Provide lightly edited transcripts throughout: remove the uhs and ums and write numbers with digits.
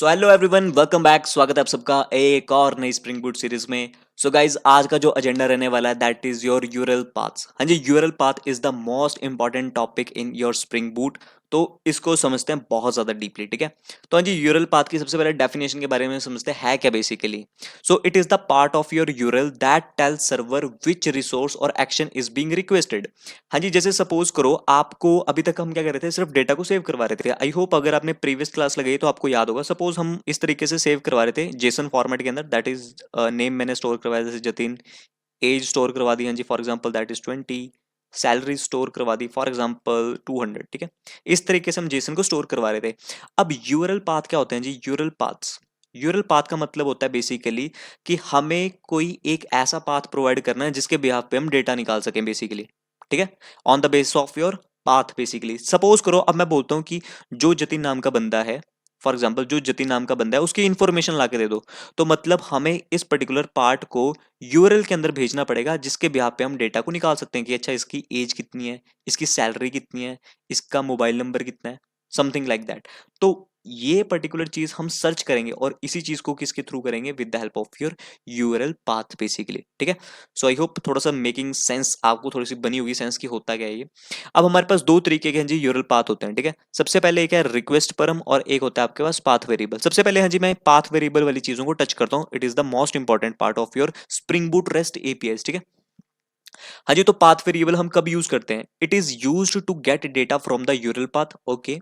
So hello everyone, welcome back. स्वागत है आप सबका एक और नई स्प्रिंग बूट सीरीज में। सो गाइज, आज का जो एजेंडा रहने वाला है that is your URL paths. हाँ जी, URL path is the most important topic in your spring boot. तो इसको समझते हैं बहुत ज्यादा डीपली, ठीक है। तो हाँ जी, यूरल पाथ की सबसे पहले डेफिनेशन के बारे में समझते हैं, है क्या बेसिकली। So it is the part of your URL that tells server which resource और एक्शन इज बीइंग रिक्वेस्टेड। हाँ जी, जैसे सपोज करो आपको, अभी तक हम क्या कर रहे थे, सिर्फ डेटा को सेव करवा रहे थे। आई होप अगर आपने प्रीवियस क्लास लगाई तो आपको याद होगा। सपोज हम इस तरीके से सेव करवा रहे थे जेसन फॉर्मेट के अंदर, दैट इज नेम मैंने स्टोर करवाया जैसे जतिन, एज स्टोर करवा दी हाँ जी for example that is 20, salary store करवा दी फॉर एग्जांपल 200, ठीक है। इस तरीके से हम जेसन को स्टोर करवा रहे थे। अब यूरल पाथ क्या होते हैं जी? यूरल पाथ का मतलब होता है बेसिकली कि हमें कोई एक ऐसा पाथ प्रोवाइड करना है जिसके बिहाफ पे हम डेटा निकाल सकें बेसिकली, ठीक है, on the basis of your path. Basically suppose करो अब मैं बोलता हूँ कि जो जतिन नाम का बंदा है, फॉर एग्जाम्पल जो जतिन नाम का बंदा है उसकी इंफॉर्मेशन ला के दे दो। तो मतलब हमें इस पर्टिकुलर पार्ट को यूआरएल के अंदर भेजना पड़ेगा जिसके बिहाफ पे हम डेटा को निकाल सकते हैं कि अच्छा इसकी एज कितनी है, इसकी सैलरी कितनी है, इसका मोबाइल नंबर कितना है, समथिंग लाइक दैट। तो ये पर्टिकुलर चीज हम सर्च करेंगे और इसी चीज को किसके थ्रू करेंगे? With the help of your URL path basically, ठीक है। सो आई होप थोड़ा सा मेकिंग सेंस आपको थोड़ी सी बनी होगी सेंस की होता क्या है ये। अब हमारे पास दो तरीके के हैं जी यूरल पाथ होते हैं, ठीक है। सबसे पहले एक है रिक्वेस्ट परम और एक होता है आपके पास पाथ वेरिएबल। सबसे पहले हाँ जी मैं पाथ वेरिएबल वाली चीजों को टच करता हूँ। It is the most important part of your spring boot rest API, ठीक है। हाँ जी, तो पाथ वेरिएबल हम कब यूज करते हैं? It is used to get data from the URL path, okay,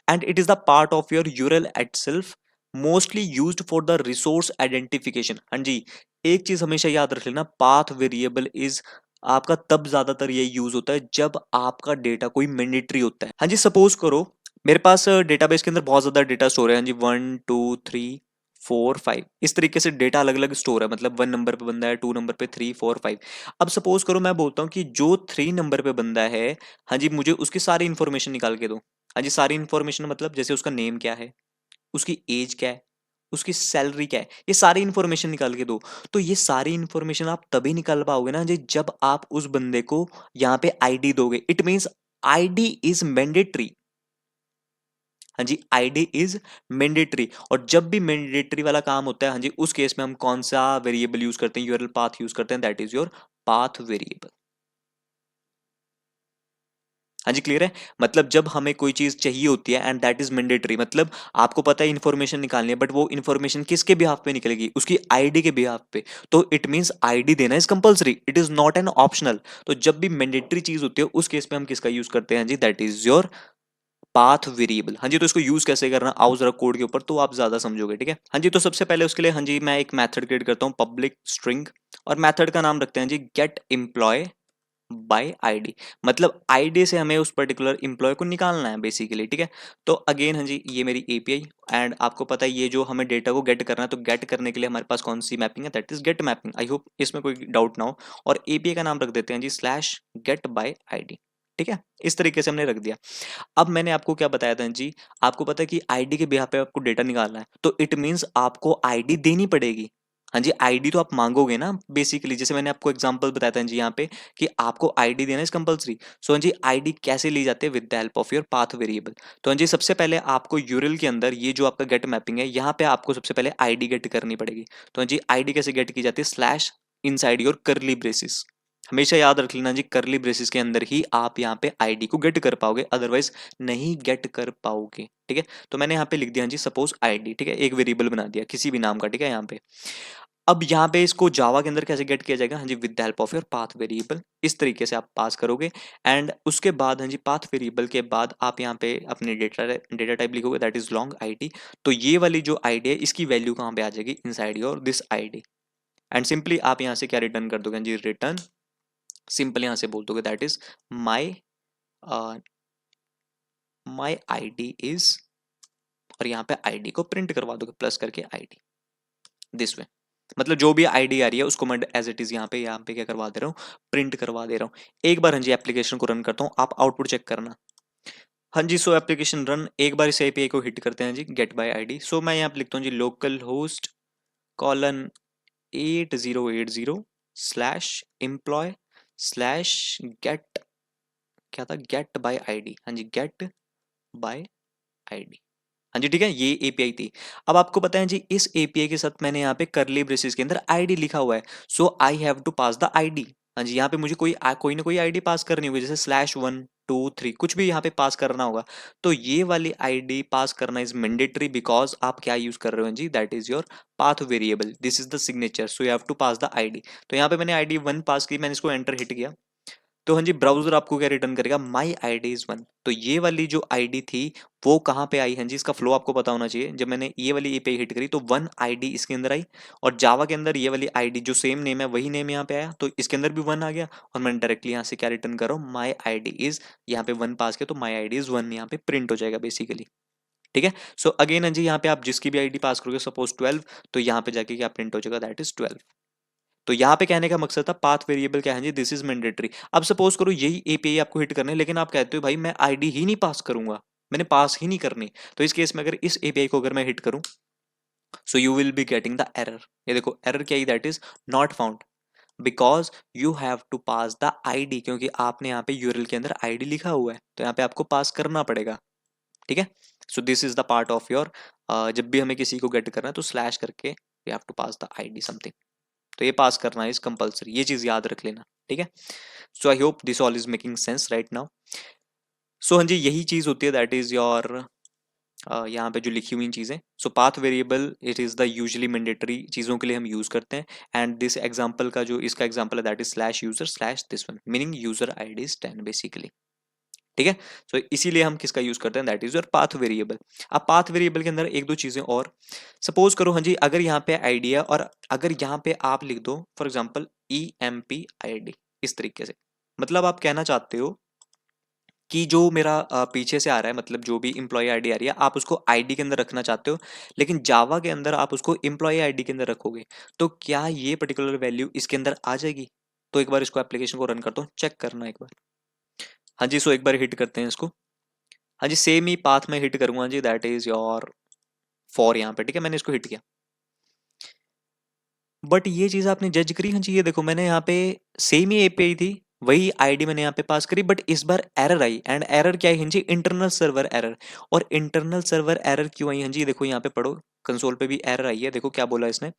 and it is the part of your URL itself, mostly used for the resource identification. हाँ जी, एक चीज हमेशा याद रख लेना, पाथ वेरिएबल इज आपका तब ज्यादातर ये यूज होता है जब आपका डेटा कोई मैंडेटरी होता है। हाँ जी, सपोज करो मेरे पास डेटाबेस के अंदर बहुत ज्यादा डेटा स्टोर है। हाँ जी, 1 2 3 4 5 इस तरीके से डेटा अलग अलग स्टोर है। मतलब 1 नंबर पे बंदा है, 2 नंबर पे 3 4 5। अब सपोज करो मैं बोलता हूँ कि जो 3 नंबर पे बंदा है, हाँ जी मुझे उसकी सारी इंफॉर्मेशन निकाल के दो। हाँ जी, सारी इंफॉर्मेशन मतलब जैसे उसका नेम क्या है, उसकी एज क्या है, उसकी सैलरी क्या है, ये सारी इंफॉर्मेशन निकाल के दो। तो ये सारी इंफॉर्मेशन आप तभी निकाल पाओगे ना जी जब आप उस बंदे को यहाँ पे आईडी दोगे। It means ID is mandatory. हाँ जी, आईडी इज मैंडेटरी। और जब भी मैंडेटरी वाला काम होता है, हाँ जी, उस केस में हम कौन सा वेरिएबल यूज करते हैं? यूआरएल पाथ यूज करते हैं, that is your path variable. हाँ जी, क्लियर है। मतलब जब हमें कोई चीज चाहिए होती है एंड दैट इज मैंडेटरी, मतलब आपको पता है इन्फॉर्मेशन निकालनी है, बट वो इन्फॉर्मेशन किसके बिहाफ पे निकलेगी? उसकी आईडी के बिहाफ पे। तो इट मींस आईडी देना is compulsory, it is not an optional. तो जब भी मैंडेटरी चीज होती है उस केस में हम किसका यूज करते हैं? जी, that is your path variable. हाँ जी, तो इसको यूज कैसे करना आओ जरा कोड के ऊपर तो आप ज्यादा समझोगे, ठीक है। हाँ जी, तो सबसे पहले उसके लिए हाँ जी मैं एक मेथड क्रिएट करता हूँ, पब्लिक स्ट्रिंग, और मेथड का नाम रखते हैं जी गेट एम्प्लॉय बाय आईडी। मतलब आईडी से हमें उस पर्टिकुलर इंप्लॉय को निकालना है बेसिकली, ठीक है। तो अगेन हाँ जी ये मेरी एपीआई, एंड आपको पता है ये जो हमें डेटा को गेट करना है, तो गेट करने के लिए हमारे पास कौन सी मैपिंग है? That is get mapping. I hope इसमें कोई डाउट ना हो। और एपीआई का नाम रख देते हैं G slash gate by ID, ठीक है। इस तरीके से हमने रख दिया। अब मैंने आपको क्या बताया था जी, आपको पता है कि आईडी के बिहाफ पे आपको डेटा निकालना है, तो इट मींस आपको आईडी देनी पड़ेगी। हाँ जी, आईडी तो आप मांगोगे ना बेसिकली, जैसे मैंने आपको एग्जांपल बताया था जी यहाँ पे कि आपको आईडी देना इज कंपलसरी। सो हाँ जी, आईडी कैसे ली जाती है? With the help of your path variable. तो हाँ जी, सबसे पहले आपको यूरल के अंदर ये जो आपका गेट मैपिंग है, यहाँ पे आपको सबसे पहले आईडी गेट करनी पड़ेगी। तो हाँ जी, आईडी कैसे गेट की जाती है? स्लैश इनसाइड योर करली ब्रेसिस। हमेशा याद रख लेना जी, करली ब्रेसिस के अंदर ही आप यहाँ पे आईडी को गेट कर पाओगे, अदरवाइज नहीं गेट कर पाओगे, ठीक है। तो मैंने यहाँ पे लिख दिया जी सपोज आईडी, ठीक है, एक वेरिएबल बना दिया किसी भी नाम का, ठीक है यहाँ पे। अब यहाँ पे इसको जावा के अंदर कैसे गेट किया जाएगा? हाँ जी, with the help of your path variable. इस तरीके से आप पास करोगे, एंड उसके बाद हाँ जी पाथ वेरिएबल के बाद आप यहाँ पे अपने डेटा टाइप लिखोगे, दैट इज लॉन्ग आईडी। तो ये वाली जो आईडी है इसकी वैल्यू कहाँ पे आ जाएगी? Inside your this ID. And simply आप यहाँ से क्या रिटर्न कर दोगे? हाँ जी, रिटर्न सिंपल यहाँ से बोल दोगे that is my my ID is, और यहाँ पे आईडी को प्रिंट करवा दोगे प्लस करके आईडी, दिस वे। मतलब जो भी आईडी आ रही है उसको मैं एज इट इज यहाँ पे क्या करवा दे रहा हूँ? प्रिंट करवा दे रहा हूँ। एक बार हाँ जी एप्लीकेशन को रन करता हूँ, आप आउटपुट चेक करना। हाँ जी, सो एप्लीकेशन रन, एक बार इस एपीआई को हिट करते हैं जी गेट बाय आईडी। सो मैं यहाँ पे लिखता हूँ जी local host colon 8080 slash employ slash get, क्या था? Get by ID. हाँ जी, गेट बाय आईडी। हाँ जी, ठीक है, ये एपीआई थी। अब आपको पता है जी, इस एपीआई के साथ मैंने यहाँ पे कर्ली ब्रेसेस के अंदर आईडी लिखा हुआ है, so I have to pass the ID. हाँ जी, यहाँ पे मुझे कोई ना कोई आईडी पास करनी होगी, जैसे /1 2 3 कुछ भी यहाँ पे पास करना होगा। तो ये वाली आईडी पास करना इज मैंडेटरी, बिकॉज आप क्या यूज कर रहे हो जी, that is your path variable, this is the signature, so you have to pass the ID. तो यहाँ पे मैंने आईडी 1 पास की, मैंने इसको एंटर हिट किया, तो हाँ जी, ब्राउज़र आपको क्या रिटर्न करेगा, माई आईडी इज़ 1। तो ये वाली जो आईडी थी, वो कहाँ पे आई, हाँ जी, इसका फ्लो आपको पता होना चाहिए। जब मैंने ये वाली एपीआई हिट करी, तो 1 आईडी इसके अंदर आई, और जावा के अंदर ये वाली आईडी जो सेम नेम है, वही नेम यहाँ पे आया, तो इसके अंदर भी 1 आ गया, और मैंने डायरेक्टली यहाँ से क्या रिटर्न कर रहा हूँ, माई आईडी इज़, यहाँ पे 1 पास किया, तो माई आईडी इज़ 1 यहाँ पे प्रिंट हो जाएगा बेसिकली। ठीक है, सो अगेन हाँ जी, यहाँ पे आप जिसकी भी आईडी पास करोगे, सपोज 12, तो यहाँ पे जाके क्या प्रिंट हो जाएगा, दैट इज 12। तो यहाँ पे कहने का मकसद था, पाथ वेरिएबल क्या है जी, दिस इज मैंडेटरी। अब सपोज करो यही एपीआई आपको हिट करने, लेकिन आप कहते हो भाई मैं आईडी ही नहीं पास करूंगा, मैंने पास ही नहीं करनी। तो इस केस में अगर इस एपीआई को अगर मैं हिट करूं, so you will be getting the error. ये देखो एरर क्या है, that is not found, because you have to pass the ID, क्योंकि आपने यहाँ पे यूआरएल के अंदर आईडी लिखा हुआ है, तो यहाँ पे आपको पास करना पड़ेगा। ठीक है, सो this is the part of your, जब भी हमें किसी को गेट करना है तो स्लैश करके we have to pass the ID something, तो ये पास करना इज कंपलसरी, ये चीज याद रख लेना। ठीक है, so I hope this all is making sense right now. So हाँ जी, यही चीज होती है, दैट इज योर, यहाँ पे जो लिखी हुई चीजें। So path variable it is the usually mandatory चीजों के लिए हम यूज करते हैं, एंड दिस एग्जांपल का जो इसका एग्जांपल है, that is slash user slash this one, meaning user ID is 10 basically. ठीक है, सो इसीलिए हम किसका यूज करते हैं, that is your path variable. अब पाथ वेरिएबल के अंदर एक दो चीजें और, सपोज करो हाँ जी, अगर यहाँ पे आईडी है, और अगर यहाँ पे आप लिख दो फॉर एग्जांपल EMP आईडी, इस तरीके से, मतलब आप कहना चाहते हो कि जो मेरा पीछे से आ रहा है, मतलब जो भी इंप्लॉय आईडी आ रही है, आप उसको आईडी के अंदर रखना चाहते हो, लेकिन जावा के अंदर आप उसको इंप्लॉय आईडी के अंदर रखोगे, तो क्या ये पर्टिकुलर वैल्यू इसके अंदर आ जाएगी? तो एक बार इसको एप्लीकेशन को रन करता हूँ, चेक करना एक बार। हाँ जी, सो एक बार हिट करते हैं इसको। हाँ जी, सेम ही पाथ में हिट करूंगा जी, दैट इज योर फॉर यहाँ पे। ठीक है, मैंने इसको हिट किया, बट ये चीज आपने जज करी, हाँ जी, ये देखो मैंने यहाँ पे सेम ही एपीआई थी, वही आईडी मैंने यहाँ पे पास करी, बट इस बार एरर आई, एंड एरर क्या है हाँ जी, इंटरनल सर्वर एरर। और इंटरनल सर्वर एरर क्यों आई हाँ जी, देखो यहाँ पे पढ़ो, कंसोल पे भी एरर आई है, देखो क्या बोला इसने,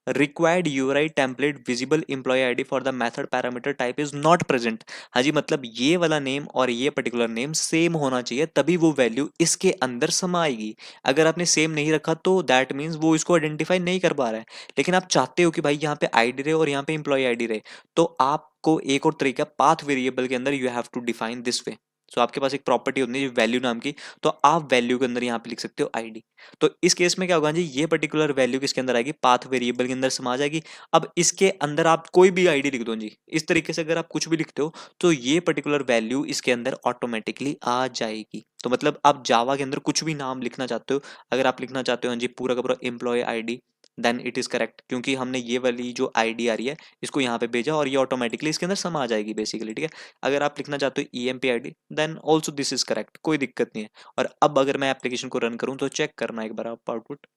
required UI template visible employee ID for the method parameter type is not present. हाँ जी, मतलब ये वाला नेम और ये पर्टिकुलर नेम सेम होना चाहिए, तभी वो वैल्यू इसके अंदर समाएगी। अगर आपने सेम नहीं रखा तो दैट मीन्स वो इसको आइडेंटिफाई नहीं कर पा रहा है। लेकिन आप चाहते हो कि भाई यहाँ पे आईडी रहे और यहाँ पे एम्प्लॉय आईडी रहे, तो आपको एक और तरीका, पाथ वेरिएबल के अंदर you have to define this way. So आपके पास एक प्रॉपर्टी होती है वैल्यू नाम की, तो आप वैल्यू के अंदर यहाँ पे लिख सकते हो आईडी। तो इस केस में क्या होगा जी, ये पर्टिकुलर वैल्यू किसके अंदर आएगी, पाथ वेरिएबल के अंदर समा जाएगी। अब इसके अंदर आप कोई भी आईडी लिख दो जी, इस तरीके से अगर आप कुछ भी लिखते हो, तो ये पर्टिकुलर वैल्यू इसके अंदर ऑटोमेटिकली आ जाएगी। तो मतलब आप जावा के अंदर कुछ भी नाम लिखना चाहते हो, अगर आप लिखना चाहते हो हाँ जी पूरा का पूरा employee ID, then it is correct, क्योंकि हमने ये वाली जो आईडी आ रही है इसको यहाँ पे भेजा, और ये ऑटोमेटिकली इसके अंदर समा जाएगी बेसिकली। ठीक है, अगर आप लिखना चाहते हो EMP ID, then also this is correct, कोई दिक्कत नहीं है। और अब अगर मैं एप्लीकेशन को रन करूं, तो चेक करना एक बार आप आउटपुट।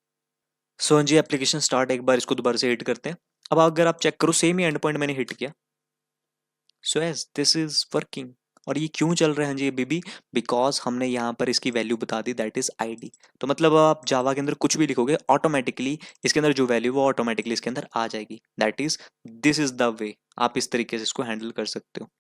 सो हाँ जी, एप्लीकेशन स्टार्ट, एक बार इसको दोबारा से हिट करते हैं। अब अगर आप चेक करो, सेम ही एंड पॉइंट मैंने हिट किया, सो एस दिस इज वर्किंग। और ये क्यों चल रहा है हाँ जी अभी भी, बिकॉज हमने यहाँ पर इसकी वैल्यू बता दी, दैट इज आईडी। तो मतलब आप जावा के अंदर कुछ भी लिखोगे, ऑटोमेटिकली इसके अंदर जो वैल्यू वो ऑटोमेटिकली इसके अंदर आ जाएगी, that is, this is the way आप इस तरीके से इसको हैंडल कर सकते हो।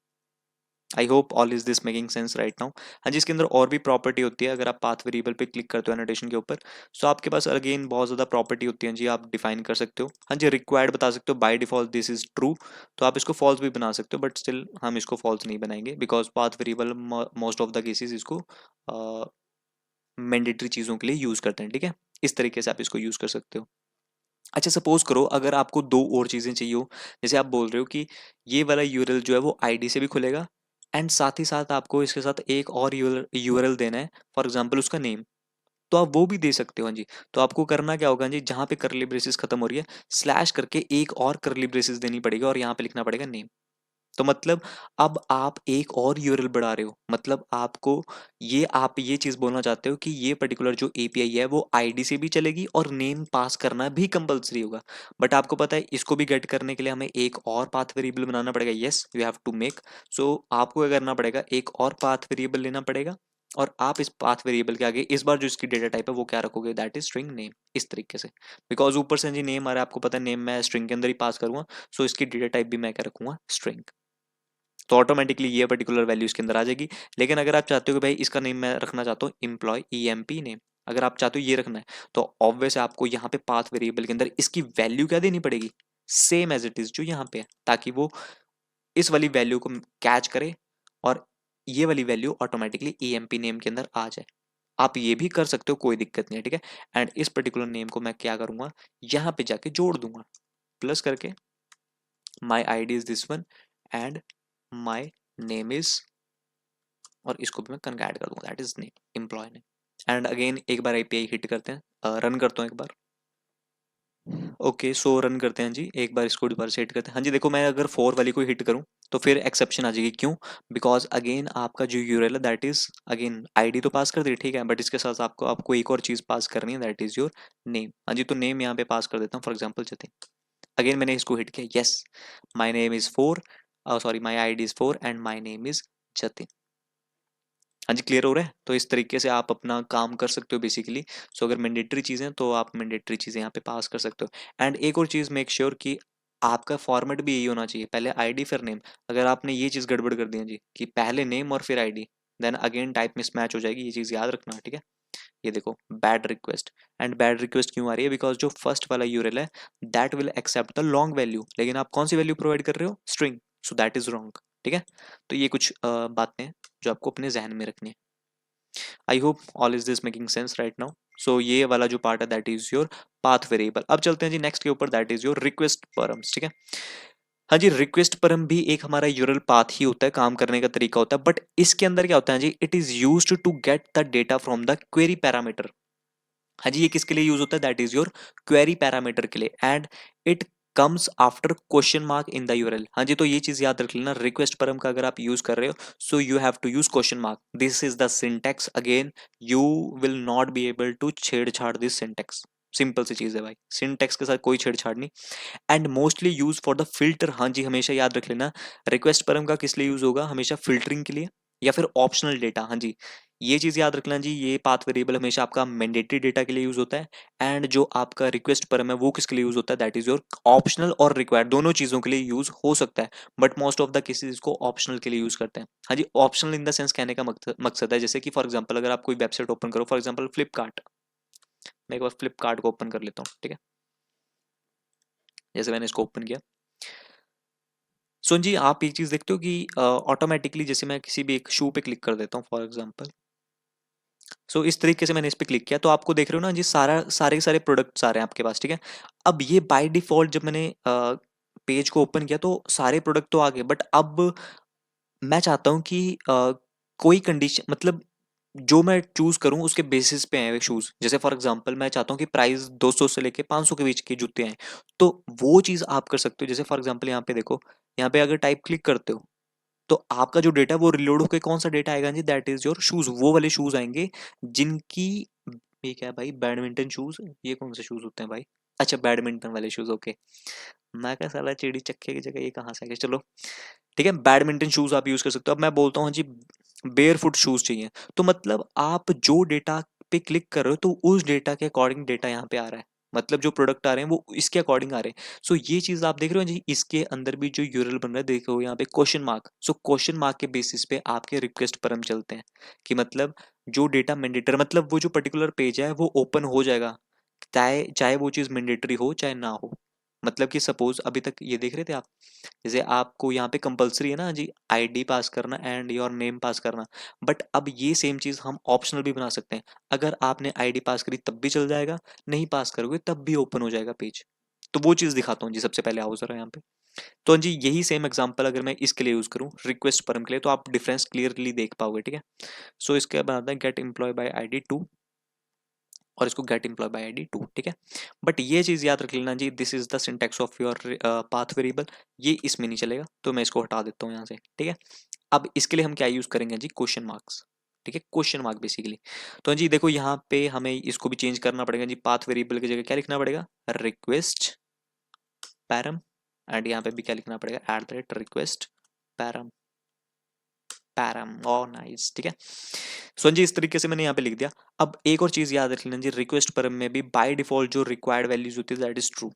आई hope all is this making sense right now. हाँ जी, इसके अंदर और भी प्रॉपर्टी होती है, अगर आप पाथ वेरिएबल पे क्लिक करते हो एनोटेशन के ऊपर, सो आपके पास अगेन बहुत ज़्यादा प्रॉपर्टी होती है जी, आप डिफाइन कर सकते हो। हाँ जी, रिक्वायर्ड बता सकते हो, by default this is true, तो आप इसको फॉल्स भी बना सकते हो, बट स्टिल हम इसको फॉल्स नहीं बनाएंगे, because path variable most of the cases इसको मैंडेटरी चीज़ों के लिए यूज़ करते हैं। ठीक है, इस तरीके से आप इसको यूज़ कर सकते हो। अच्छा, सपोज करो अगर आपको दो और चीज़ें चाहिए हो, जैसे आप बोल रहे हो कि ये वाला यूआरएल जो है वो आईडी से भी खुलेगा, एंड साथ ही साथ आपको इसके साथ एक और यूआरएल देना है, फॉर एग्जांपल उसका नेम, तो आप वो भी दे सकते हो। हाँ जी, तो आपको करना क्या होगा जी, जहाँ पे करली ब्रेसेस खत्म हो रही है, स्लैश करके एक और करली ब्रेसेस देनी पड़ेगी, और यहाँ पे लिखना पड़ेगा नेम। तो मतलब अब आप एक और यूआरएल बढ़ा रहे हो, मतलब आपको ये, आप ये चीज़ बोलना चाहते हो कि ये पर्टिकुलर जो एपीआई है वो आईडी से भी चलेगी और नेम पास करना भी कंपलसरी होगा। बट आपको पता है इसको भी गेट करने के लिए हमें एक और पाथ वेरिएबल बनाना पड़ेगा, yes you have to make. So आपको क्या करना पड़ेगा, एक और पाथ वेरिएबल लेना पड़ेगा, और आप इस पाथ वेरिएबल के आगे इस बार जो इसकी डेटा टाइप है वो क्या रखोगे, दैट इज स्ट्रिंग नेम, इस तरीके से। बिकॉज ऊपर से जी नेम आ रहा है, आपको पता है नेम मैं स्ट्रिंग के अंदर ही पास करूंगा, सो इसकी डेटा टाइप भी मैं क्या रखूंगा, स्ट्रिंग। तो ऑटोमेटिकली ये पर्टिकुलर वैल्यू इसके अंदर आ जाएगी। लेकिन अगर आप चाहते हो कि भाई इसका नेम मैं रखना चाहता हूँ एम्प्लॉय EMP नेम, अगर आप चाहते हो ये रखना है, तो ऑब्वियस है आपको यहाँ पे पाथ वेरिएबल के अंदर इसकी वैल्यू क्या देनी पड़ेगी, सेम एज इट इज जो यहाँ पे है, ताकि वो इस वाली वैल्यू को कैच करे और ये वाली वैल्यू ऑटोमेटिकली EMP नेम के अंदर आ जाए। आप ये भी कर सकते हो, कोई दिक्कत नहीं है, ठीक है। एंड इस पर्टिकुलर नेम को मैं क्या करूंगा, यहाँ पे जाके जोड़ दूंगा, प्लस करके my ID is this one and my name is, और इसको भी मैं कंकैट कर दूंगा, that is name employee name. And again एक बार API हिट करते हैं, रन करता हूँ एक बार। ओके सो रन करते हैं जी, एक बार इसको दोबारा से हिट करते हैं। हाँ जी देखो, मैं अगर 4 वाली को हिट करूँ तो फिर एक्सेप्शन आ जाएगी, क्यों, बिकॉज अगेन आपका जो यूआरएल है दैट इज अगेन ID तो पास कर दी, ठीक है, बट इसके साथ आपको आपको एक और चीज पास करनी है, दैट इज योर नेम। हाँ जी, तो नेम यहाँ पे पास कर देता हूँ, फॉर एग्जाम्पल जतिन। अगेन मैंने इसको हिट किया, yes my name is 4, sorry my ID is 4 and my name is Jatin. हाँ जी, क्लियर हो रहा है। तो इस तरीके से आप अपना काम कर सकते हो बेसिकली। सो अगर मैंडेटरी चीज़ें तो आप मैंडेटरी चीज़ें यहाँ पे पास कर सकते हो। एंड एक और चीज़ मेक श्योर कि आपका फॉर्मेट भी यही होना चाहिए, पहले ID फिर नेम। अगर आपने ये चीज़ गड़बड़ कर दी है जी कि पहले नेम और फिर ID, then again type mismatch हो जाएगी, ये चीज़ याद रखना, ठीक है। ये देखो bad request, and bad request क्यों आ रही है, बिकॉज जो फर्स्ट वाला यूआरएल है that will accept the long value, लेकिन आप कौन सी वैल्यू प्रोवाइड कर रहे हो, string, so that is wrong, ठीक है। तो ये कुछ बातें हैं जो आपको अपने जहन में रखनी है। I hope all is this making sense right now. So ये वाला जो पार्ट है that is your path variable. अब चलते हैं जी नेक्स्ट के ऊपर, that is your request params, ठीक है। हाँ जी, रिक्वेस्ट परम भी एक हमारा यूरल पाथ ही होता है, काम करने का तरीका होता है, बट इसके अंदर क्या होता है जी, it is used to get the data from the query parameter. हाँ जी, ये किसके लिए यूज होता है, that is your query parameter के लिए, and it comes after question mark in the URL. हाँ जी, तो ये चीज याद रख लेना, रिक्वेस्ट परम का अगर आप यूज कर रहे हो, so you have to use question mark, this is the syntax. Again you will not be able to छेड़छाड़ दिस सिंटेक्स, सिंपल सी चीज है भाई, सिंटेक्स के साथ कोई छेड़छाड़ नहीं। And mostly use for the filter. हाँ जी, हमेशा याद रख लेना, रिक्वेस्ट परम का किस लिए यूज होगा, हमेशा फिल्टरिंग के लिए या फिर ऑप्शनल डेटा। हाँ जी, ये चीज याद रखना जी, ये पाथ वेरिएबल हमेशा आपका मैंडेटरी डेटा के लिए यूज होता है, एंड जो आपका रिक्वेस्ट परम है वो किसके लिए यूज होता है, दैट इज योर ऑप्शनल और रिक्वायर्ड, दोनों चीजों के लिए यूज हो सकता है, but most of the cases इसको ऑप्शनल के लिए यूज करते हैं। हाँ जी, ऑप्शनल इन द सेंस कहने का मकसद है, जैसे कि फॉर एग्जाम्पल अगर आप कोई वेबसाइट ओपन करो, फॉर एग्जाम्पल फ्लिपकार्ट, मैं एक बार फ्लिपकार्ट को ओपन कर लेता हूँ, ठीक है। जैसे मैंने इसको ओपन किया, सो जी आप एक चीज देखते हो कि ऑटोमेटिकली जैसे मैं किसी भी एक शू पे क्लिक कर देता हूँ फॉर एग्जांपल, सो इस तरीके से मैंने इस पे क्लिक किया, तो आपको देख रहे हो ना जी, सारे के सारे प्रोडक्ट्स आ रहे हैं आपके पास, ठीक है। अब ये बाय डिफॉल्ट जब मैंने पेज को ओपन किया तो सारे प्रोडक्ट तो आ गए, बट अब मैं चाहता हूँ कि कोई कंडीशन, मतलब जो मैं चूज करूँ उसके बेसिस पे आए शूज, जैसे फॉर एग्जांपल मैं चाहता हूँ कि प्राइस 200 से लेके 500 के बीच के जूते आए, तो वो चीज आप कर सकते हो। जैसे फॉर एग्जांपल यहाँ पे देखो, यहाँ पे अगर टाइप क्लिक करते हो तो आपका जो डेटा है वो रिलोड होकर कौन सा डेटा आएगा जी, दैट इज योर शूज, वो वाले शूज आएंगे जिनकी, ये क्या है भाई, बैडमिंटन शूज, ये कौन से शूज होते हैं भाई, अच्छा बैडमिंटन वाले शूज, ओके। मैं क्या साला चिड़ी चक्के की जगह ये कहाँ से आ गया, चलो ठीक है, बैडमिंटन शूज आप यूज कर सकते हो। अब मैं बोलता हूँ जी बेयर फुट शूज चाहिए, तो मतलब आप जो डेटा पे क्लिक कर रहे हो तो उस डेटा के अकॉर्डिंग डेटा यहाँ पे आ रहा है, मतलब जो प्रोडक्ट आ रहे हैं वो इसके अकॉर्डिंग आ रहे हैं। सो ये चीज आप देख रहे हो जी, इसके अंदर भी जो यूरल बन रहा है देखो यहाँ पे question mark, so question mark के बेसिस पे आपके रिक्वेस्ट पर हम चलते हैं कि मतलब जो डेटा मैंडेटरी, मतलब वो जो पर्टिकुलर पेज है वो ओपन हो जाएगा, चाहे चाहे वो चीज मैंडेटरी हो चाहे ना हो। मतलब कि सपोज अभी तक ये देख रहे थे आप, जैसे आपको यहाँ पे कंपलसरी है ना जी ID पास करना एंड योर नेम पास करना, बट अब ये सेम चीज हम ऑप्शनल भी बना सकते हैं। अगर आपने ID पास करी तब भी चल जाएगा, नहीं पास करोगे तब भी ओपन हो जाएगा पेज। तो वो चीज दिखाता हूँ जी, सबसे पहले आओ जरा यहाँ पे। तो जी यही सेम एग्जांपल अगर मैं इसके लिए यूज करूँ रिक्वेस्ट परम के लिए, तो आप डिफरेंस क्लियरली देख पाओगे, ठीक है। सो इसके बनाते हैं गेट एम्प्लॉय बाय ID 2, और इसको गेट एम्प्लॉय बाय ID 2, ठीक है। बट ये चीज याद रख लेना जी, this is the syntax of your path variable, ये इसमें नहीं चलेगा, तो मैं इसको हटा देता हूँ यहाँ से, ठीक है। अब इसके लिए हम क्या यूज करेंगे जी, क्वेश्चन मार्क्स, ठीक है, क्वेश्चन मार्क बेसिकली। तो जी देखो यहाँ पे हमें इसको भी चेंज करना पड़ेगा जी, पाथ वेरिएबल की जगह क्या लिखना पड़ेगा, रिक्वेस्ट पैरम, एंड यहाँ पे भी क्या लिखना पड़ेगा, at the rate request param, param, oh nice, ठीक है। सो जी इस तरीके से मैंने यहाँ पे लिख दिया। अब एक और चीज याद रख लेना जी, रिक्वेस्ट परम में भी बाय डिफॉल्ट जो रिक्वायर्ड वैल्यूज होती है दैट इज ट्रू,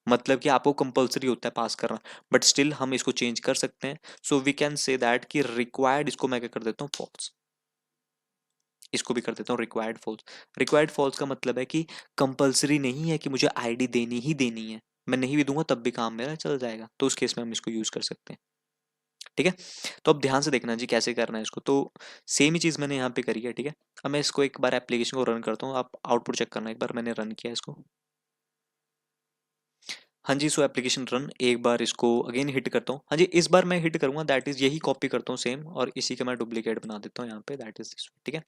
मतलब कि आपको कंपलसरी होता है पास करना, बट स्टिल हम इसको चेंज कर सकते हैं। So we can say that कि रिक्वायर्ड, इसको मैं क्या कर देता हूँ फॉल्स, इसको भी कर देता हूँ रिक्वायर्ड फॉल्स। रिक्वायर्ड फॉल्स का मतलब है कि कंपलसरी नहीं है कि मुझे आईडी देनी ही देनी है, मैं नहीं भी दूंगा तब भी काम मेरा चल जाएगा, तो उस केस में हम इसको यूज कर सकते हैं, ठीक है। तो अब ध्यान से देखना जी कैसे करना है इसको, तो सेम ही चीज मैंने यहाँ पे करी है, ठीक है। अब मैं इसको एक बार एप्लीकेशन को रन करता हूँ, आप आउटपुट चेक करना, एक बार मैंने रन किया इसको। हाँ जी, सो एप्लीकेशन रन, एक बार इसको अगेन हिट करता हूँ। हाँ जी, इस बार मैं हिट करूंगा, दैट इज यही कॉपी करता हूँ सेम, और इसी का मैं डुप्लीकेट बना देता हूँ यहाँ पे, दैट इज दिस, ठीक है।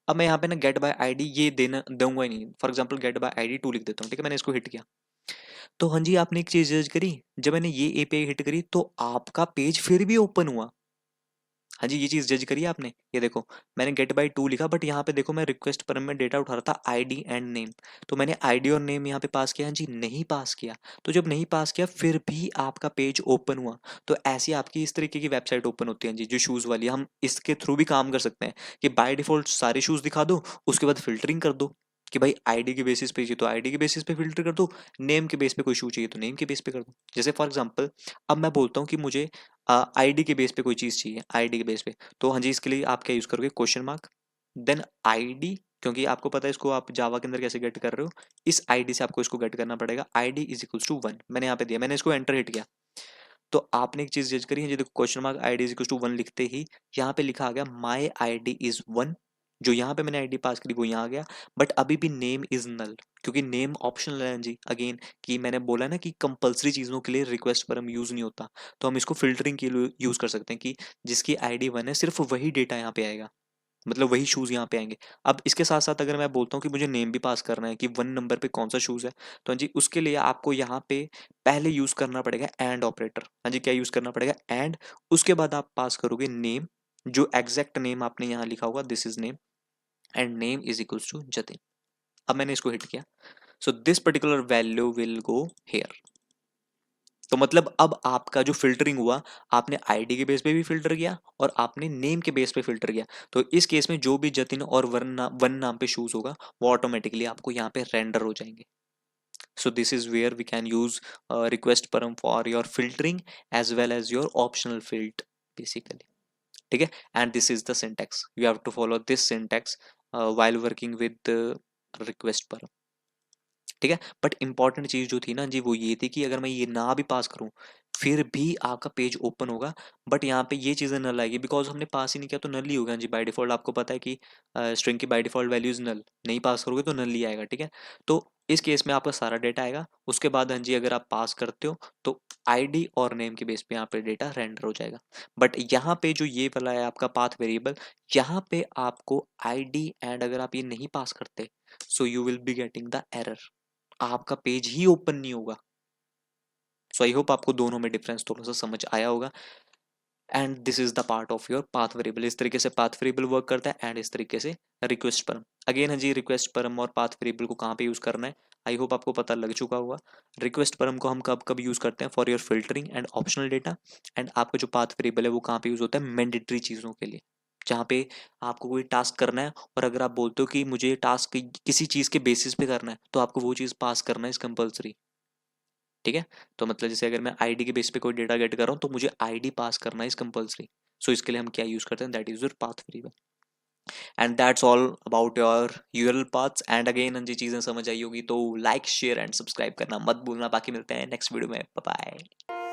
अब मैं यहाँ पे ना गेट बाय आईडी ये देना दूंगा ही नहीं, for example get by ID 2 लिख देता हूँ, ठीक है। मैंने इसको हिट किया, तो हाँ जी आपने एक चीज जज करी, जब मैंने ये एपीआई हिट करी तो आपका पेज फिर भी ओपन हुआ। हाँ जी, ये चीज जज करी आपने, ये देखो मैंने गेट बाय 2 लिखा, बट यहाँ पे देखो मैं रिक्वेस्ट पर में डेटा उठा रहा था आईडी एंड नेम, तो मैंने आईडी और नेम यहाँ पे पास किया, हाँ जी नहीं पास किया, तो जब नहीं पास किया फिर भी आपका पेज ओपन हुआ। तो ऐसी आपकी इस तरीके की वेबसाइट ओपन होती है जी, जो शूज वाली, हम इसके थ्रू भी काम कर सकते हैं कि बाय डिफॉल्ट सारे शूज दिखा दो, उसके बाद फिल्टरिंग कर दो कि भाई आईडी के बेसिस पे चाहिए तो आईडी के बेसिस पे फिल्टर कर दो, नेम के बेस पे कोई शू चाहिए तो नेम के बेस पे कर दो। जैसे फॉर एग्जांपल अब मैं बोलता हूँ कि मुझे आईडी के बेस पे कोई चीज चाहिए, आईडी के बेस पे, तो हाँ जी इसके लिए आप क्या यूज करोगे, क्वेश्चन मार्क देन आईडी, क्योंकि आपको पता है इसको आप जावा के अंदर कैसे गेट कर रहे हो, इस आईडी से आपको इसको गेट करना पड़ेगा, आईडी इज इक्वल्स टू 1 मैंने यहाँ पे दिया, मैंने इसको एंटर हिट किया, तो आपने एक चीज जज करी है जी, देखो question mark ID is equals to 1 लिखते ही यहाँ पे लिखा आ गया माई आईडी इज 1, जो यहाँ पे मैंने आईडी पास करी वो यहाँ आ गया, बट अभी भी नेम इज नल, क्योंकि नेम ऑप्शनल है जी, अगेन कि मैंने बोला ना कि कंपलसरी चीजों के लिए रिक्वेस्ट पर हम यूज नहीं होता, तो हम इसको फिल्टरिंग के लिए यूज कर सकते हैं कि जिसकी आईडी 1 है सिर्फ वही डेटा यहाँ पे आएगा, मतलब वही शूज यहाँ पे आएंगे। अब इसके साथ साथ अगर मैं बोलता हूँ कि मुझे नेम भी पास करना है कि 1 नंबर पे कौन सा शूज है, तो हाँ जी उसके लिए आपको यहाँ पे पहले यूज करना पड़ेगा एंड ऑपरेटर, हाँ जी क्या यूज करना पड़ेगा एंड, उसके बाद आप पास करोगे नेम, जो एग्जैक्ट नेम आपने यहाँ लिखा होगा this is name, and name is equals to Jatin. अब मैंने इसको हिट किया, so this particular value will go here, तो मतलब अब आपका जो फिल्टरिंग हुआ, आपने आईडी के बेस पे भी फिल्टर किया और आपने नेम के बेस पे फिल्टर किया, तो इस केस में जो भी जतिन और वन नाम पे शूज होगा वो ऑटोमेटिकली आपको यहाँ पे रेंडर हो जाएंगे। So this is where we can use request param for your filtering as well as your optional field basically, ठीक है। And this is the syntax, you have to follow this syntax while working with request param, ठीक है। But important चीज जो थी ना जी वो ये थी कि अगर मैं ये ना भी पास करूं फिर भी आपका पेज ओपन होगा, बट यहाँ पे ये चीजें नल आएगी, बिकॉज हमने पास ही नहीं किया तो नल ही होगा जी बाय डिफॉल्ट, आपको पता है कि स्ट्रिंग की बाय डिफॉल्ट वैल्यूज नल, नहीं पास करोगे तो नल ही आएगा, ठीक है। तो इस केस में आपका सारा डेटा आएगा, उसके बाद हाँ जी अगर आप पास करते हो तो आईडी और नेम के बेस पे यहाँ पे डेटा रेंडर हो जाएगा, बट यहाँ पे जो ये वाला है आपका पाथ वेरिएबल, यहाँ पे आपको आईडी एंड अगर आप ये नहीं पास करते सो you will be getting the error, आपका पेज ही ओपन नहीं होगा। सो आई होप आपको दोनों में डिफरेंस थोड़ा सा समझ आया होगा। And this is the part of your path variable, इस तरीके से पाथ वेरिएबल वर्क करता है, एंड इस तरीके से रिक्वेस्ट परम। अगेन है जी रिक्वेस्ट परम और पाथ वेरिएबल को कहाँ पे यूज करना है, आई होप आपको पता लग चुका होगा। रिक्वेस्ट परम को हम कब कब यूज करते हैं, for your filtering and optional data, and आपका जो पाथ वेरिएबल है वो कहाँ पे यूज होता है, मैंडेटरी चीजों के लिए, जहाँ पे आपको कोई टास्क करना है और अगर आप बोलते हो कि मुझे टास्क किसी चीज के बेसिस पे करना है तो आपको वो चीज पास करना है इस कंपल्सरी, ठीक है। तो मतलब जैसे अगर मैं आईडी के बेस पे कोई डेटा गेट कर रहा हूँ तो मुझे आईडी पास करना है इस कंपल्सरी, सो इसके लिए हम क्या यूज करते हैं, that is your path variable. And that's all about your URL paths, and again जी चीजें समझ आई होगी तो लाइक शेयर एंड सब्सक्राइब करना मत भूलना, बाकी मिलते हैं नेक्स्ट वीडियो में, बाय बाय।